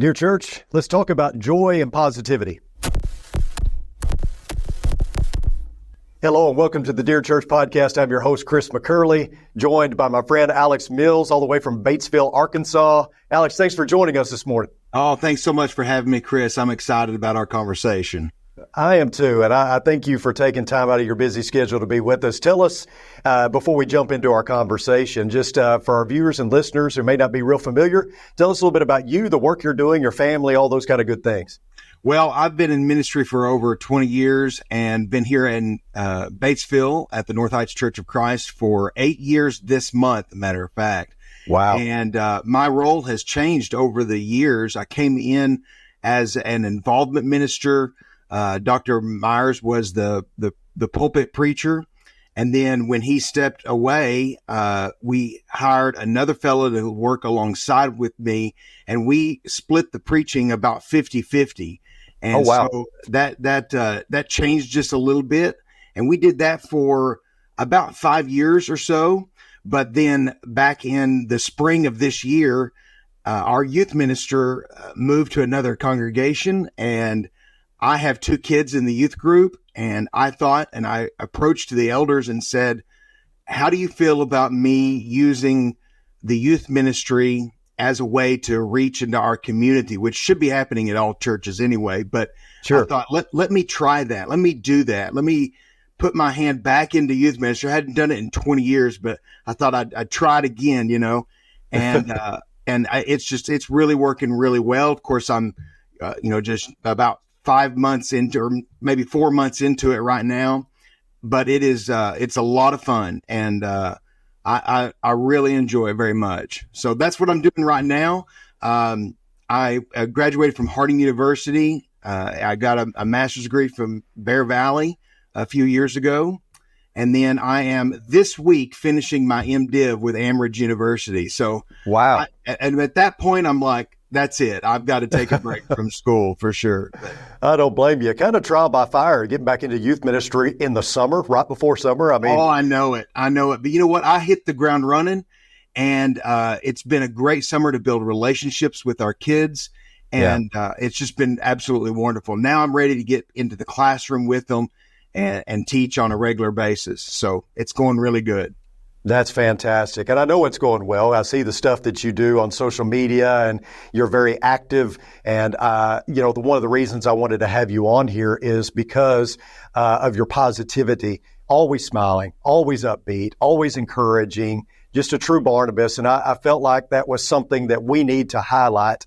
Dear church, let's talk about joy and positivity. Hello and welcome to the Dear Church podcast. I'm your host, Chris McCurley, joined by my friend Alex Mills, all the way from Batesville, Arkansas. Alex, thanks for joining us this morning. Oh, thanks so much for having me, Chris. I'm excited about our conversation. I am too, and I thank you for taking time out of your busy schedule to be with us. Tell us, before we jump into our conversation, just for our viewers and listeners who may not be real familiar, tell us a little bit about you, the work you're doing, your family, all those kind of good things. Well, I've been in ministry for over 20 years and been here in Batesville at the North Heights Church of Christ for 8 years this month, as a matter of fact. Wow. And my role has changed over the years. I came in as an involvement minister. Dr. Myers was the pulpit preacher. And then when he stepped away, we hired another fellow to work alongside with me, and we split the preaching about 50-50. And oh, wow. So that changed just a little bit. And we did that for about 5 years or so. But then back in the spring of this year, our youth minister moved to another congregation, and I have 2 kids in the youth group, and I approached the elders and said, how do you feel about me using the youth ministry as a way to reach into our community, which should be happening at all churches anyway. But sure. I thought, let me try that. Let me do that. Let me put my hand back into youth ministry. I hadn't done it in 20 years, but I thought I'd try it again, and, it's really working really well. Of course, I'm, just about 5 months into, or maybe 4 months into it right now, but it's a lot of fun, and I really enjoy it very much. So that's what I'm doing right now. I graduated from Harding University. I got a master's degree from Bear Valley a few years ago, and then I am this week finishing my MDiv with Amridge University. So wow, and at that point, I'm like, that's it. I've got to take a break from school for sure. I don't blame you. Kind of trial by fire, getting back into youth ministry in the summer, right before summer. I mean, oh, I know it. But you know what? I hit the ground running, and it's been a great summer to build relationships with our kids. And it's just been absolutely wonderful. Now I'm ready to get into the classroom with them and teach on a regular basis. So it's going really good. That's fantastic. And I know it's going well. I see the stuff that you do on social media, and you're very active. And, one of the reasons I wanted to have you on here is because of your positivity, always smiling, always upbeat, always encouraging, just a true Barnabas. And I felt like that was something that we need to highlight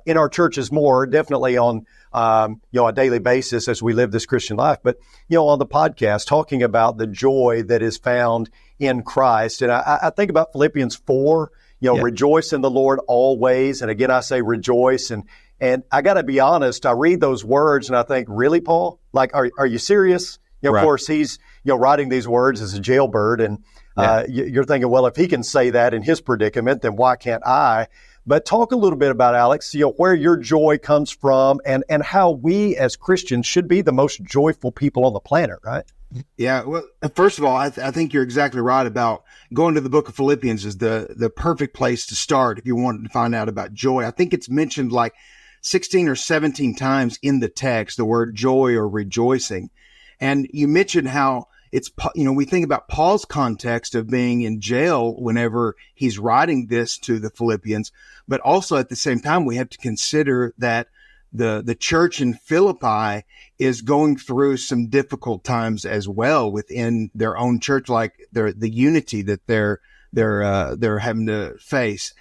in our churches more, definitely on a daily basis as we live this Christian life. But, on the podcast, talking about the joy that is found in Christ. And I think about Philippians 4, rejoice in the Lord always. And again, I say rejoice. And I got to be honest, I read those words and I think, really, Paul? Like, are you serious? Right. Of course, he's, writing these words as a jailbird. And you're thinking, well, if he can say that in his predicament, then why can't I? But talk a little bit about, Alex, where your joy comes from and how we as Christians should be the most joyful people on the planet, right? Yeah. Well, first of all, I think you're exactly right about going to the book of Philippians is the perfect place to start if you wanted to find out about joy. I think it's mentioned like 16 or 17 times in the text, the word joy or rejoicing. And you mentioned how it's, we think about Paul's context of being in jail whenever he's writing this to the Philippians, but also at the same time, we have to consider that the church in Philippi is going through some difficult times as well within their own church, like the unity that they're having to face.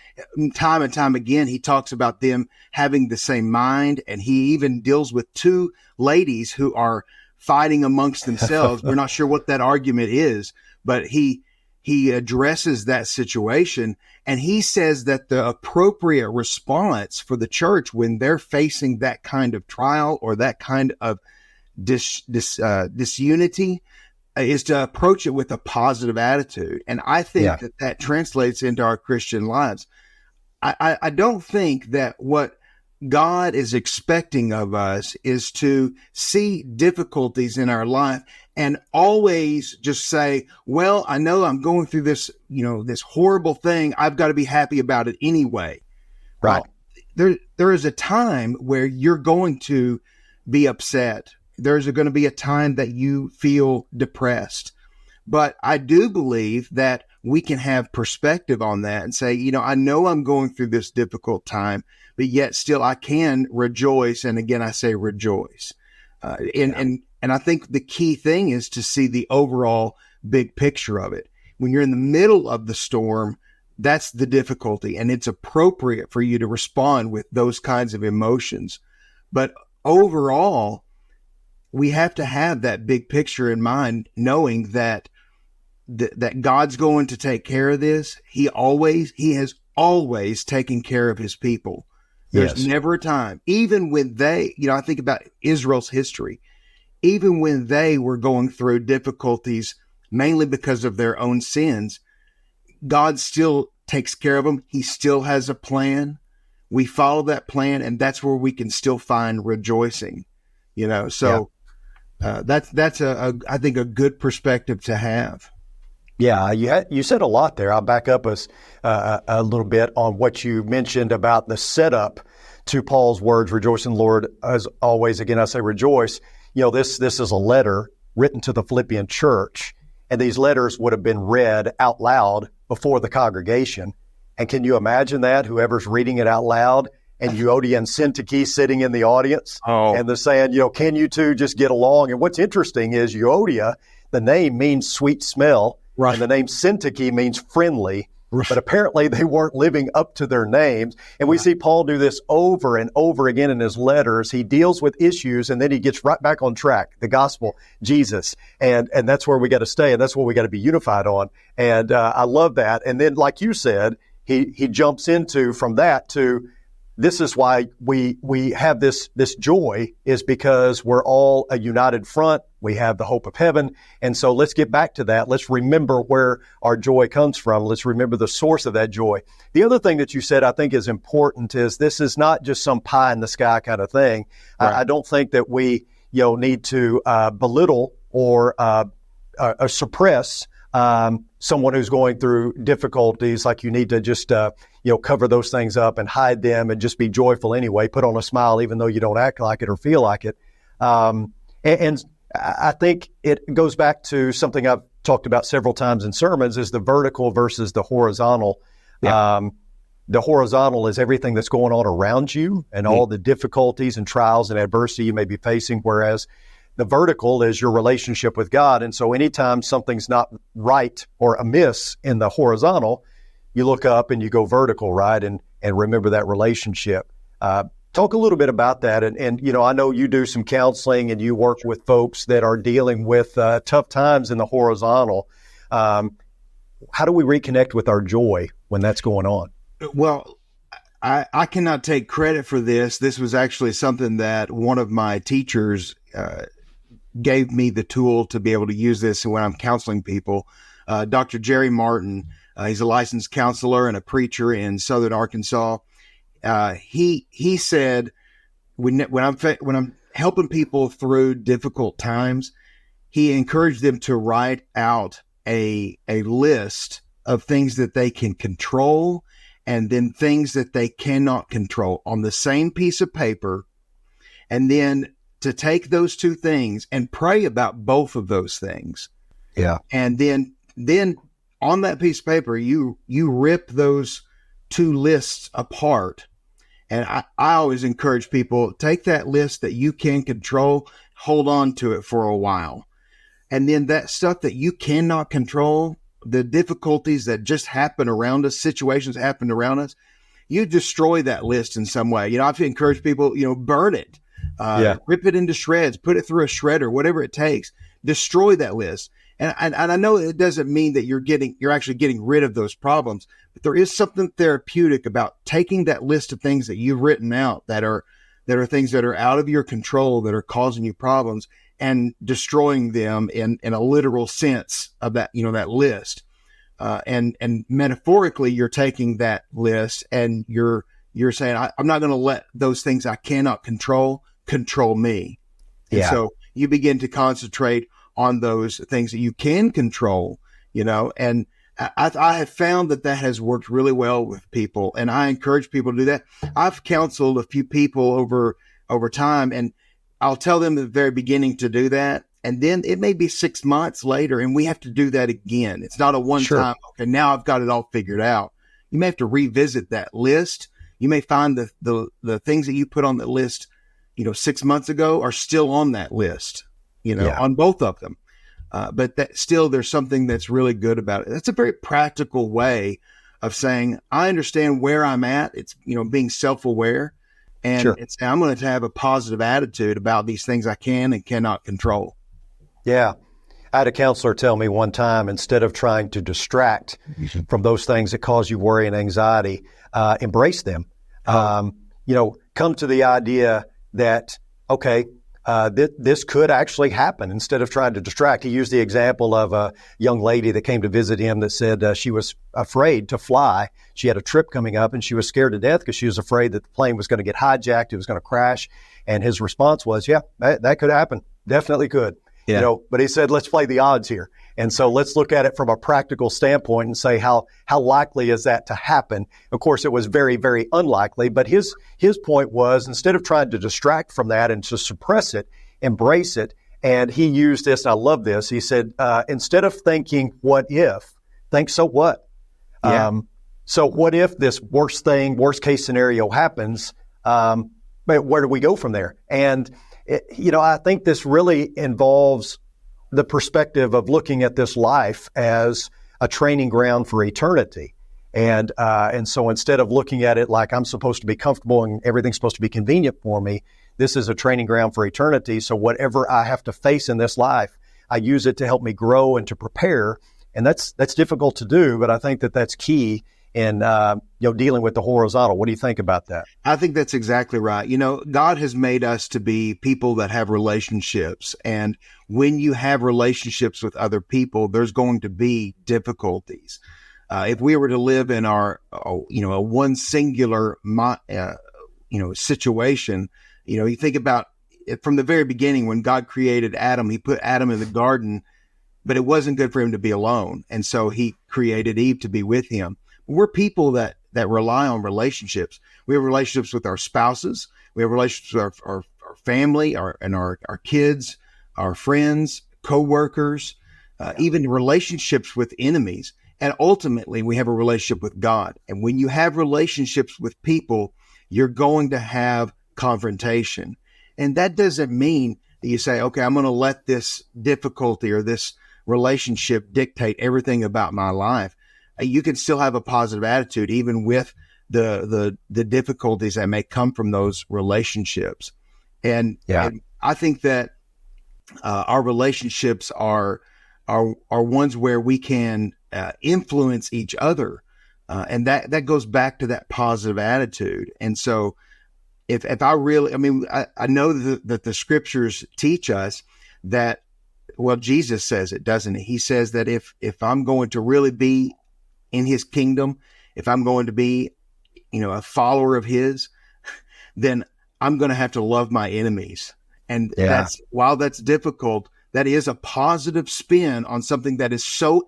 Time and time again, he talks about them having the same mind, and he even deals with 2 ladies who are fighting amongst themselves. We're not sure what that argument is, but he addresses that situation, and he says that the appropriate response for the church when they're facing that kind of trial or that kind of disunity is to approach it with a positive attitude. And I think that translates into our Christian lives. I don't think that what God is expecting of us is to see difficulties in our life and always just say, well, I know I'm going through this, this horrible thing. I've got to be happy about it anyway. Right. there is a time where you're going to be upset. There's going to be a time that you feel depressed. But I do believe that we can have perspective on that and say, I know I'm going through this difficult time, but yet still I can rejoice. And again, I say rejoice. And I think the key thing is to see the overall big picture of it. When you're in the middle of the storm, that's the difficulty, and it's appropriate for you to respond with those kinds of emotions. But overall, we have to have that big picture in mind, knowing that God's going to take care of this. He has always taken care of his people. There's never a time, even when I think about Israel's history, even when they were going through difficulties, mainly because of their own sins, God still takes care of them. He still has a plan. We follow that plan, and that's where we can still find rejoicing. So that's I think a good perspective to have. Yeah, you said a lot there. I'll back up us a little bit on what you mentioned about the setup to Paul's words, rejoice in the Lord. As always, again, I say rejoice. This is a letter written to the Philippian church, and these letters would have been read out loud before the congregation. And can you imagine that? Whoever's reading it out loud, and Euodia and Syntyche sitting in the audience, and they're saying, can you two just get along? And what's interesting is Euodia, the name means sweet smell, right, and the name Syntyche means friendly. Right. But apparently they weren't living up to their names. And we see Paul do this over and over again in his letters. He deals with issues, and then he gets right back on track. The gospel, Jesus. And that's where we got to stay, and that's what we got to be unified on. And I love that. And then, like you said, he jumps into from that to, this is why we have this joy, is because we're all a united front. We have the hope of heaven. And so let's get back to that. Let's remember where our joy comes from. Let's remember the source of that joy. The other thing that you said I think is important is this is not just some pie in the sky kind of thing. Right. I don't think that we need to belittle or suppress someone who's going through difficulties. Like, you need to just cover those things up and hide them and just be joyful anyway. Put on a smile even though you don't act like it or feel like it. And I think it goes back to something I've talked about several times in sermons, is the vertical versus the horizontal. Yeah. The horizontal is everything that's going on around you and all the difficulties and trials and adversity you may be facing, whereas the vertical is your relationship with God. And so anytime something's not right or amiss in the horizontal, you look up and you go vertical, right? And remember that relationship. Talk a little bit about that. And I know you do some counseling and you work with folks that are dealing with tough times in the horizontal. How do we reconnect with our joy when that's going on? Well, I cannot take credit for this. This was actually something that one of my teachers gave me the tool to be able to use this when I'm counseling people. Dr. Jerry Martin, he's a licensed counselor and a preacher in Southern Arkansas. He said, when I'm helping people through difficult times, he encouraged them to write out a list of things that they can control and then things that they cannot control on the same piece of paper, and then to take those two things and pray about both of those things. Yeah. And then on that piece of paper, you rip those two lists apart. And I always encourage people, take that list that you can control, hold on to it for a while. And then that stuff that you cannot control, the difficulties that just happen around us, situations happen around us, you destroy that list in some way. I've encouraged people, burn it. Rip it into shreds, put it through a shredder, whatever it takes, destroy that list. And I know it doesn't mean that you're actually getting rid of those problems, but there is something therapeutic about taking that list of things that you've written out that are things that are out of your control, that are causing you problems, and destroying them in a literal sense of that, that list. And metaphorically, you're taking that list and you're saying, I'm not going to let those things I cannot control me. And so you begin to concentrate on those things that you can control, and I have found that has worked really well with people, and I encourage people to do that. I've counseled a few people over time, and I'll tell them at the very beginning to do that. And then it may be 6 months later, and we have to do that again. It's not a one time, okay, now I've got it all figured out. You may have to revisit that list. You may find the things that you put on the list, 6 months ago are still on that list, on both of them. But that still, there's something that's really good about it. That's a very practical way of saying, I understand where I'm at. It's, being self-aware, and I'm going to have a positive attitude about these things I can and cannot control. Yeah. I had a counselor tell me one time, instead of trying to distract from those things that cause you worry and anxiety, embrace them. Come to the idea that, okay, this could actually happen. Instead of trying to distract, he used the example of a young lady that came to visit him that said she was afraid to fly. She had a trip coming up and she was scared to death because she was afraid that the plane was going to get hijacked, it was going to crash. And his response was, yeah, that could happen. Definitely could. Yeah. But he said, let's play the odds here. And so let's look at it from a practical standpoint and say, how likely is that to happen? Of course, it was very, very unlikely. But his point was, instead of trying to distract from that and to suppress it, embrace it. And he used this, and I love this. He said, instead of thinking, what if, think, so what? Yeah. So what if this worst case scenario happens? But where do we go from there? And I think this really involves the perspective of looking at this life as a training ground for eternity. And so instead of looking at it like I'm supposed to be comfortable and everything's supposed to be convenient for me, this is a training ground for eternity. So whatever I have to face in this life, I use it to help me grow and to prepare. And that's difficult to do, but I think that's key in dealing with the horizontal. What do you think about that? I think that's exactly right. God has made us to be people that have relationships. And when you have relationships with other people, there's going to be difficulties. If we were to live in our, a one singular, situation, you think about it from the very beginning when God created Adam, he put Adam in the garden, but it wasn't good for him to be alone. And so he created Eve to be with him. We're people that rely on relationships. We have relationships with our spouses. We have relationships with our family, our kids, our friends, coworkers, even relationships with enemies. And ultimately, we have a relationship with God. And when you have relationships with people, you're going to have confrontation. And that doesn't mean that you say, okay, I'm going to let this difficulty or this relationship dictate everything about my life. You can still have a positive attitude, even with the difficulties that may come from those relationships. And I think that our relationships are ones where we can influence each other, and that goes back to that positive attitude. And so, if I really, I know that the scriptures teach us that. Well, Jesus says it, doesn't he? He says that if I'm going to really be in his kingdom, if I'm going to be, a follower of his, then I'm going to have to love my enemies. And while that's difficult, that is a positive spin on something that is so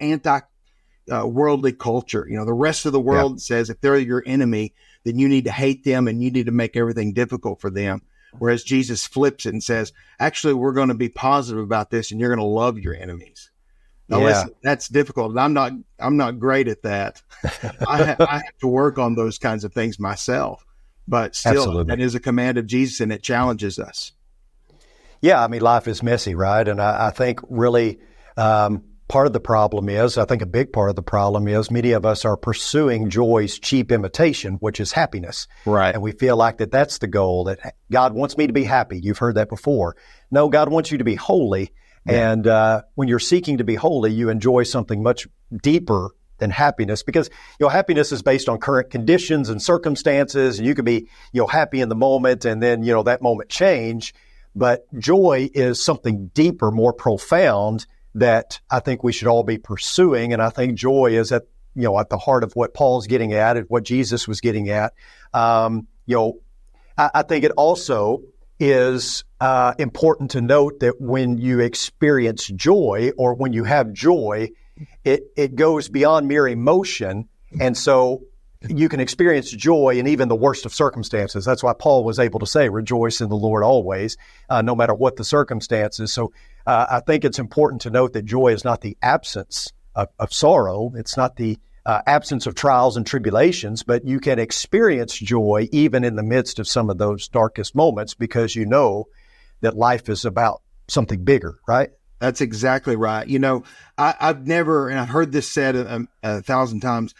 worldly culture. The rest of the world says if they're your enemy, then you need to hate them and you need to make everything difficult for them. Whereas Jesus flips it and says, actually, we're going to be positive about this and you're going to love your enemies. Now, listen, that's difficult. And I'm not great at that. I have to work on those kinds of things myself, but still, that is a command of Jesus and it challenges us. Yeah. Life is messy, right? And I think really, part of the problem is, I think a big part of the problem is many of us are pursuing joy's cheap imitation, which is happiness. Right. And we feel like that's the goal, that God wants me to be happy. You've heard that before. No, God wants you to be holy. Yeah. And when you're seeking to be holy, you enjoy something much deeper than happiness, because happiness is based on current conditions and circumstances, and you can be happy in the moment and then that moment change. But joy is something deeper, more profound that I think we should all be pursuing. And I think joy is at the heart of what Paul's getting at and what Jesus was getting at. I think it also is important to note that when you experience joy or when you have joy, it goes beyond mere emotion. And so you can experience joy in even the worst of circumstances. That's why Paul was able to say, rejoice in the Lord always, no matter what the circumstances. So I think it's important to note that joy is not the absence of sorrow. It's not the absence of trials and tribulations, but you can experience joy even in the midst of some of those darkest moments because you know that life is about something bigger, right? That's exactly right. I've never, and I've heard this said a thousand times,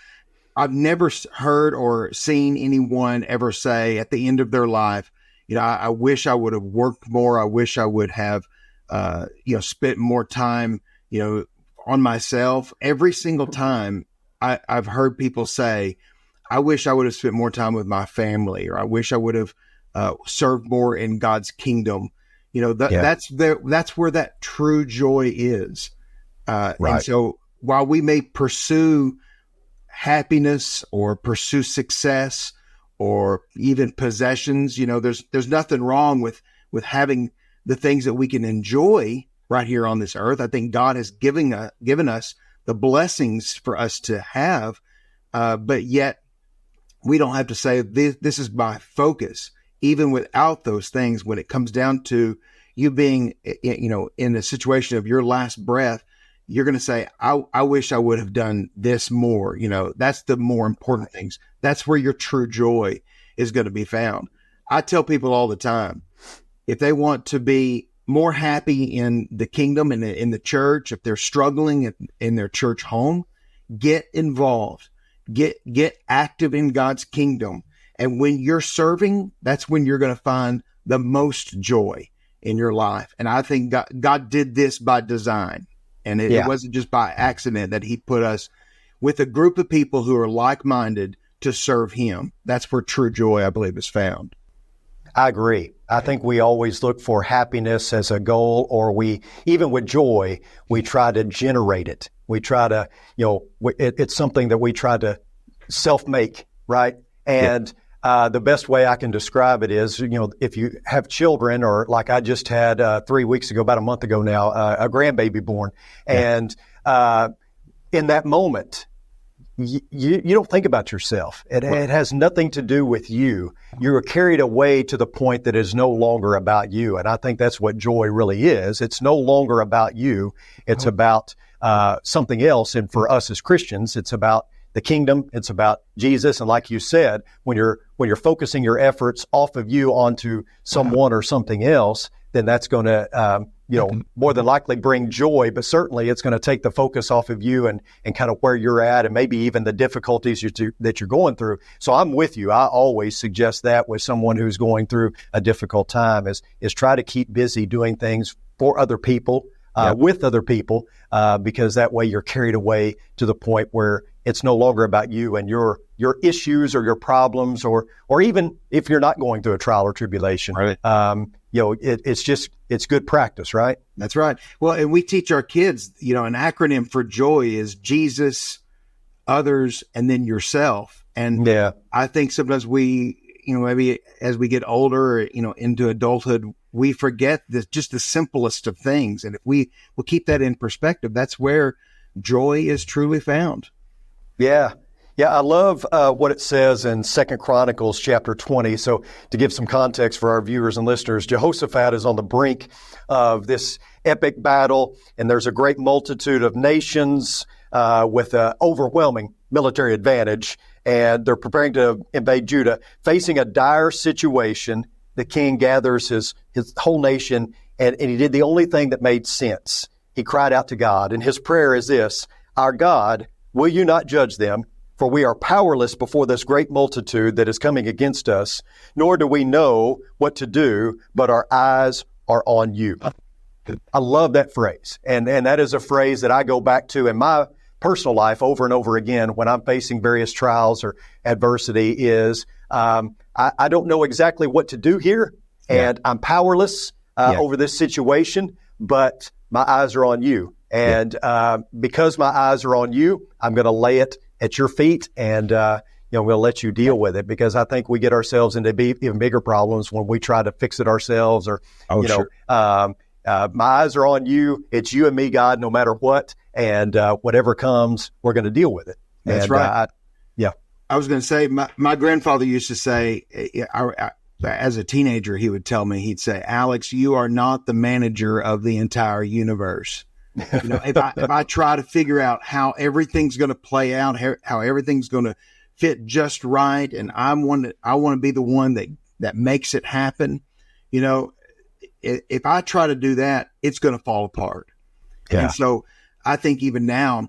I've never heard or seen anyone ever say at the end of their life, I wish I would have worked more. I wish I would have, spent more time, on myself. Every single time I've heard people say, I wish I would have spent more time with my family, or I wish I would have served more in God's kingdom. That's where that true joy is. Right. And so while we may pursue happiness or pursue success or even possessions, there's nothing wrong with having the things that we can enjoy right here on this earth. I think God has given us the blessings for us to have, but yet we don't have to say this is my focus. Even without those things, when it comes down to you being, in a situation of your last breath, you're going to say, I wish I would have done this more. That's the more important things. That's where your true joy is going to be found. I tell people all the time, if they want to be more happy in the kingdom and in the church, if they're struggling in their church home, get involved, get active in God's kingdom. And when you're serving, that's when you're going to find the most joy in your life. And I think God did this by design. And it wasn't just by accident that he put us with a group of people who are like-minded to serve him. That's where true joy, I believe, is found. I agree. I think we always look for happiness as a goal, or even with joy, we try to generate it. We try to, it's something that we try to self-make, right? And the best way I can describe it is, if you have children, or like I just had 3 weeks ago, about a month ago now, a grandbaby born. And in that moment, you don't think about yourself. It has nothing to do with you. You're carried away to the point that it's no longer about you. And I think that's what joy really is. It's no longer about you. It's about something else. And for us as Christians, it's about the kingdom. It's about Jesus. And like you said, when you're focusing your efforts off of you onto someone or something else, then that's going to, more than likely bring joy, but certainly it's going to take the focus off of you and kind of where you're at, and maybe even the difficulties that you're going through. So I'm with you. I always suggest that with someone who's going through a difficult time is try to keep busy doing things for other people, with other people, because that way you're carried away to the point where it's no longer about you and your issues or your problems, or even if you're not going through a trial or tribulation. Right. It's good practice, right? That's right. Well, and we teach our kids, an acronym for joy is Jesus, others, and then yourself. And I think sometimes we, maybe as we get older, into adulthood, we forget just the simplest of things. And if we will keep that in perspective, that's where joy is truly found. Yeah. Yeah, I love what it says in 2 Chronicles chapter 20. So to give some context for our viewers and listeners, Jehoshaphat is on the brink of this epic battle, and there's a great multitude of nations with an overwhelming military advantage, and they're preparing to invade Judah. Facing a dire situation, the king gathers his whole nation, and he did the only thing that made sense. He cried out to God, and his prayer is this: "Our God, will you not judge them? For we are powerless before this great multitude that is coming against us, nor do we know what to do, but our eyes are on you." I love that phrase. And that is a phrase that I go back to in my personal life over and over again when I'm facing various trials or adversity is, I don't know exactly what to do here, and I'm powerless over this situation, but my eyes are on you. And because my eyes are on you, I'm going to lay it at your feet, and we'll let you deal with it, because I think we get ourselves into even bigger problems when we try to fix it ourselves, or my eyes are on you. It's you and me, God, no matter what. And whatever comes, we're going to deal with it. That's and, right. Yeah. I was going to say, my grandfather used to say, as a teenager, he would tell me, he'd say, Alex, you are not the manager of the entire universe. If I try to figure out how everything's going to play out, how everything's going to fit just right, and I want to be the one that makes it happen. If I try to do that, it's going to fall apart. Yeah. And so I think even now,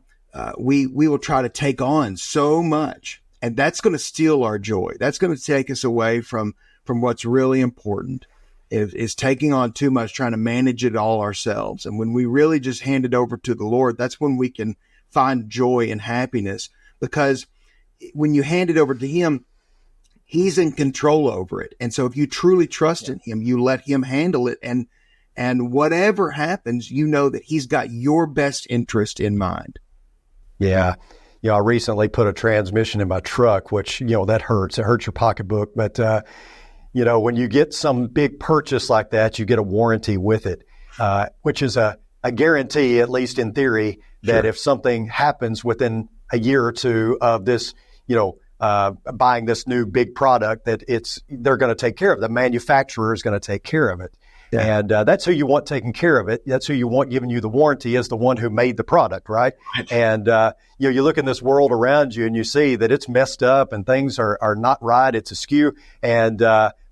we will try to take on so much, and that's going to steal our joy. That's going to take us away from what's really important. Is taking on too much, trying to manage it all ourselves. And when we really just hand it over to the Lord, that's when we can find joy and happiness, because when you hand it over to Him, He's in control over it. And so if you truly trust in Him, you let Him handle it. And whatever happens, you know that He's got your best interest in mind. Yeah. I recently put a transmission in my truck, which, that hurts. It hurts your pocketbook. But, when you get some big purchase like that, you get a warranty with it, which is a guarantee, at least in theory, that if something happens within a year or two of this, buying this new big product, that they're going to take care of it. The manufacturer is going to take care of it. Yeah. And that's who you want taking care of it. That's who you want giving you the warranty, is the one who made the product, right? And, you look in this world around you and you see that it's messed up and things are not right. It's askew. And,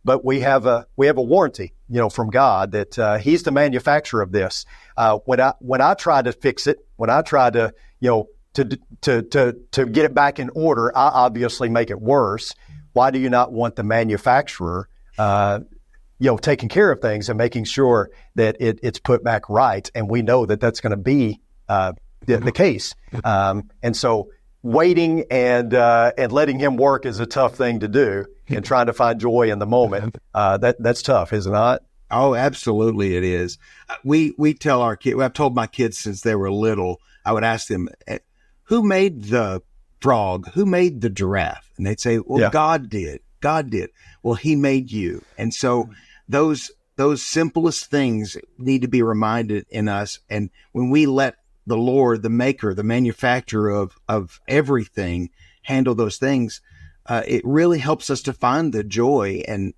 but we have a warranty, from God, that He's the manufacturer of this. When I try to fix it, when I try to, to get it back in order, I obviously make it worse. Why do you not want the manufacturer, taking care of things and making sure that it's put back right? And we know that that's going to be the case. And so waiting and letting Him work is a tough thing to do, and trying to find joy in the moment. That's tough, is it not? Oh, absolutely it is. We tell our kids, I've told my kids since they were little, I would ask them, who made the frog? Who made the giraffe? And they'd say, well, God did. God did. Well, He made you. And so those simplest things need to be reminded in us. And when we let the Lord, the maker, the manufacturer of everything, handle those things, it really helps us to find the joy, and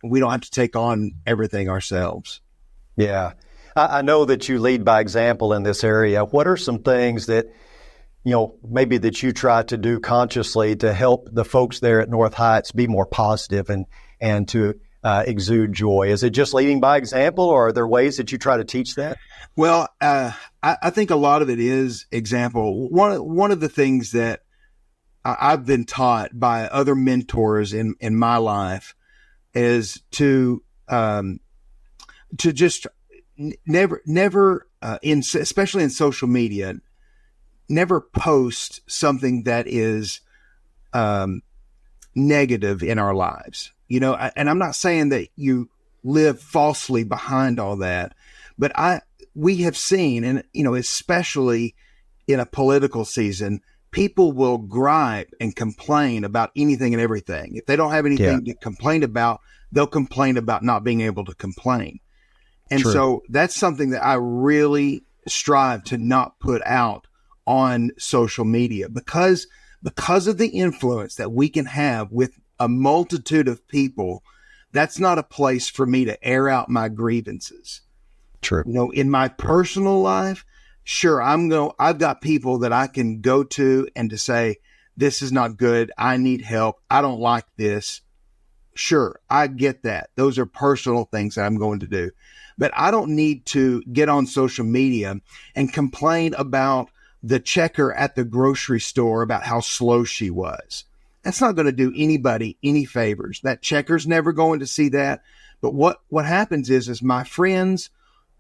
we don't have to take on everything ourselves. Yeah. I know that you lead by example in this area. What are some things that, maybe that you try to do consciously to help the folks there at North Heights be more positive and to exude joy? Is it just leading by example, or are there ways that you try to teach that? Well, I think a lot of it is example. One of the things that I've been taught by other mentors in my life is to just never especially in social media, never post something that is negative in our lives. And I'm not saying that you live falsely behind all that, but we have seen, and especially in a political season, people will gripe and complain about anything and everything. If they don't have anything to complain about, they'll complain about not being able to complain. And so that's something that I really strive to not put out on social media, because of the influence that we can have with a multitude of people. That's not a place for me to air out my grievances. True. In my personal life, sure, I've got people that I can go to and to say, this is not good. I need help. I don't like this. Sure, I get that. Those are personal things that I'm going to do. But I don't need to get on social media and complain about the checker at the grocery store about how slow she was. That's not going to do anybody any favors. That checker's never going to see that. But what happens is my friends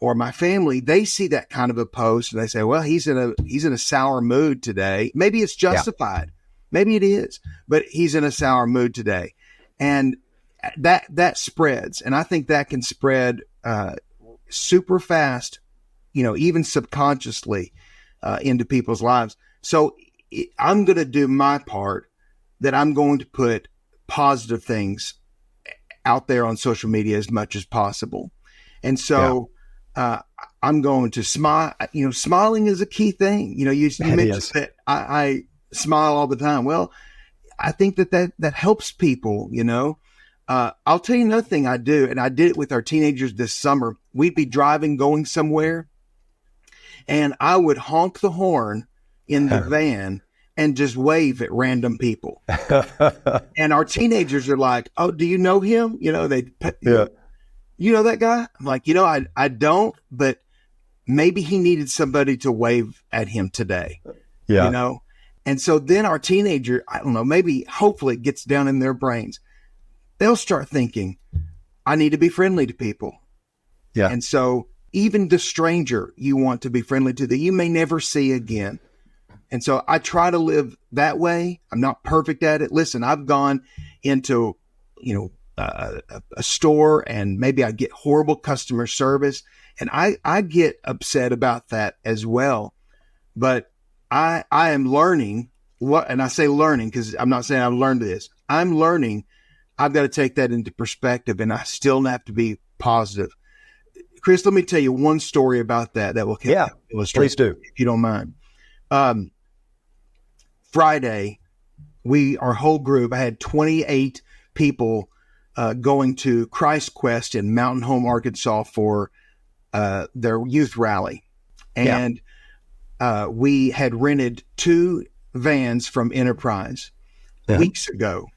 or my family, they see that kind of a post and they say, well, he's in a sour mood today. Maybe it's justified. Yeah. Maybe it is, but he's in a sour mood today. And that spreads. And I think that can spread super fast, even subconsciously into people's lives. So I'm going to do my part, that I'm going to put positive things out there on social media as much as possible. And so uh, I'm going to smile. You know, smiling is a key thing. You know, you It mentioned is. that I smile all the time. Well, I think that helps people, you know. I'll tell you another thing I do, and I did it with our teenagers this summer. We'd be driving, going somewhere, and I would honk the horn in the van and just wave at random people. And our teenagers are like, "Oh, do you know him?" You know, Yeah. you know that guy? I'm like, I don't, but maybe he needed somebody to wave at him today, you Yeah. know? And so then our teenager, I don't know, maybe hopefully it gets down in their brains. They'll start thinking, I need to be friendly to people. Yeah. And so even the stranger you want to be friendly to that you may never see again. And so I try to live that way. I'm not perfect at it. Listen, I've gone into, a store and maybe I get horrible customer service and I get upset about that as well. But I am learning and I say learning because I'm not saying I've learned this. I'm learning. I've got to take that into perspective and I still have to be positive. Chris, let me tell you one story about that will illustrate. Please do. If you don't mind. Friday, our whole group, I had 28 people going to Christ Quest in Mountain Home, Arkansas for their youth rally. And we had rented 2 vans from Enterprise weeks ago.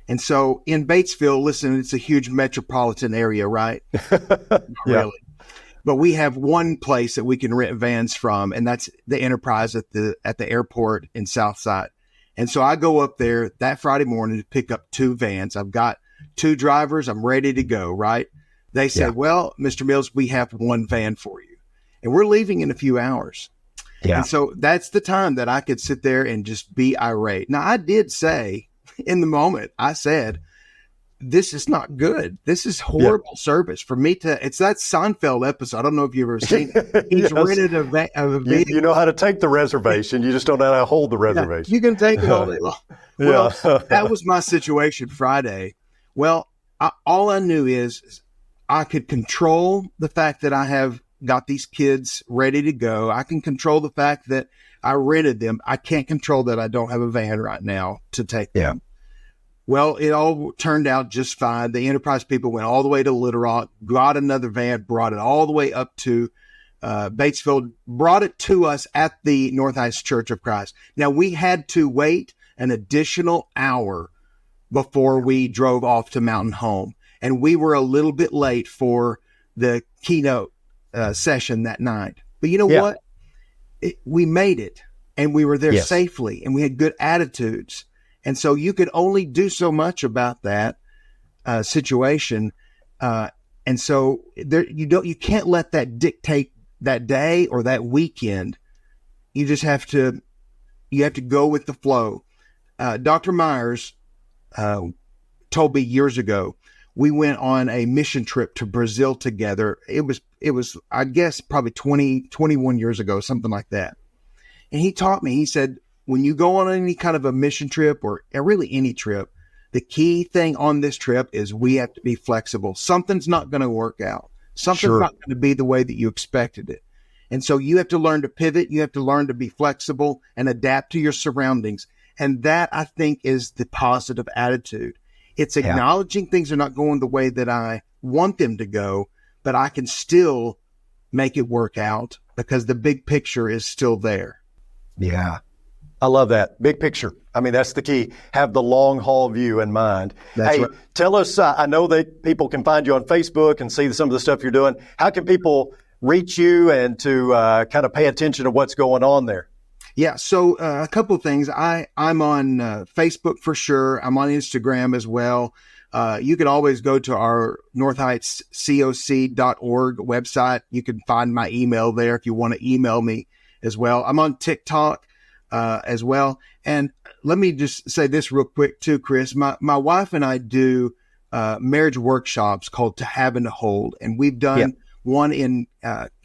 And so in Batesville, listen, it's a huge metropolitan area, right? Not really. But we have one place that we can rent vans from, and that's the Enterprise at the airport in Southside. And so I go up there that Friday morning to pick up 2 vans. I've got 2 drivers. I'm ready to go, right? They said, well, Mr. Mills, we have 1 van for you. And we're leaving in a few hours. Yeah. And so that's the time that I could sit there and just be irate. Now, I did say in the moment, I said, this is not good. This is horrible service for me it's that Seinfeld episode. I don't know if you've ever seen it. He's rented a vehicle. You know how to take the reservation. You just don't know how to hold the reservation. Yeah, you can take it all day long. Well, that was my situation Friday. Well, all I knew is I could control the fact that I have got these kids ready to go. I can control the fact that I rented them. I can't control that I don't have a van right now to take them. Well, it all turned out just fine. The Enterprise people went all the way to Little Rock, got another van, brought it all the way up to Batesville, brought it to us at the North Heights Church of Christ. Now, we had to wait an additional hour before we drove off to Mountain Home. And we were a little bit late for the keynote session that night. But you know what? We made it, and we were there safely, and we had good attitudes. And so you could only do so much about that situation. And so you can't let that dictate that day or that weekend. You just have to go with the flow. Dr. Myers told me years ago, we went on a mission trip to Brazil together. It was, I guess, probably 21 years ago, something like that. And he taught me, he said, when you go on any kind of a mission trip or really any trip, the key thing on this trip is we have to be flexible. Something's not going to work out. Something's not going to be the way that you expected it. And so you have to learn to pivot. You have to learn to be flexible and adapt to your surroundings. And that, I think, is the positive attitude. It's acknowledging things are not going the way that I want them to go, but I can still make it work out because the big picture is still there. Yeah. I love that. Big picture. I mean, that's the key. Have the long haul view in mind. That's right. Tell us, I know that people can find you on Facebook and see some of the stuff you're doing. How can people reach you and to kind of pay attention to what's going on there? Yeah. So a couple of things. I'm on Facebook for sure. I'm on Instagram as well. You can always go to our northheightscoc.org website. You can find my email there if you want to email me as well. I'm on TikTok as well. And let me just say this real quick too, Chris. My wife and I do marriage workshops called To Have and to Hold. And we've done one in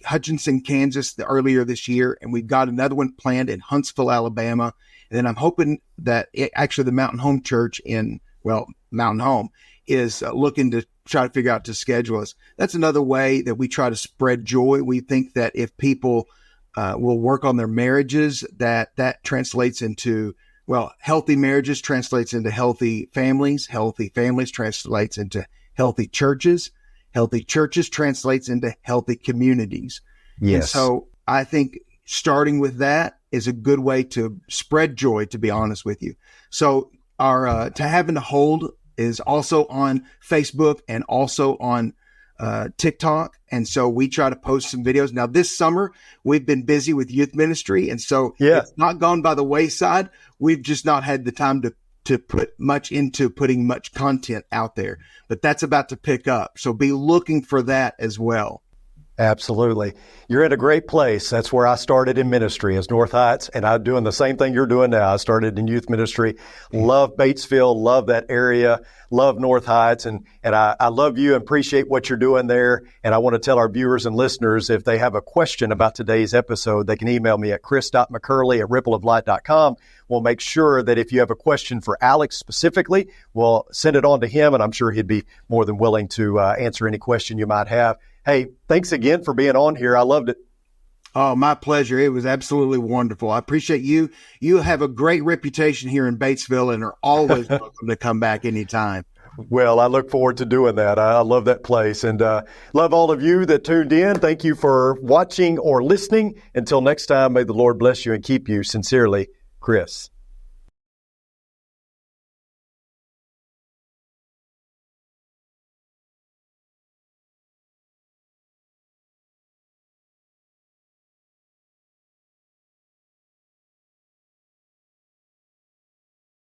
Hutchinson, Kansas earlier this year. And we've got another one planned in Huntsville, Alabama. And then I'm hoping that actually the Mountain Home Church Mountain Home is looking to try to figure out to schedule us. That's another way that we try to spread joy. We think that if people will work on their marriages, that translates into, well, healthy marriages translates into healthy families translates into healthy churches translates into healthy communities. Yes. And so I think starting with that is a good way to spread joy, to be honest with you. So our To Have and to Hold is also on Facebook and also on TikTok. And so we try to post some videos. Now, this summer, we've been busy with youth ministry. And so It's not gone by the wayside. We've just not had the time to put much into putting much content out there. But that's about to pick up. So be looking for that as well. Absolutely. You're in a great place. That's where I started in ministry, as North Heights, and I'm doing the same thing you're doing now. I started in youth ministry. Love Batesville, love that area, love North Heights, and I love you and appreciate what you're doing there. And I want to tell our viewers and listeners, if they have a question about today's episode, they can email me at chris.mccurley@rippleoflight.com. We'll make sure that if you have a question for Alex specifically, we'll send it on to him, and I'm sure he'd be more than willing to answer any question you might have. Hey, thanks again for being on here. I loved it. Oh, my pleasure. It was absolutely wonderful. I appreciate you. You have a great reputation here in Batesville and are always welcome to come back anytime. Well, I look forward to doing that. I love that place, and love all of you that tuned in. Thank you for watching or listening. Until next time, may the Lord bless you and keep you. Sincerely, Chris.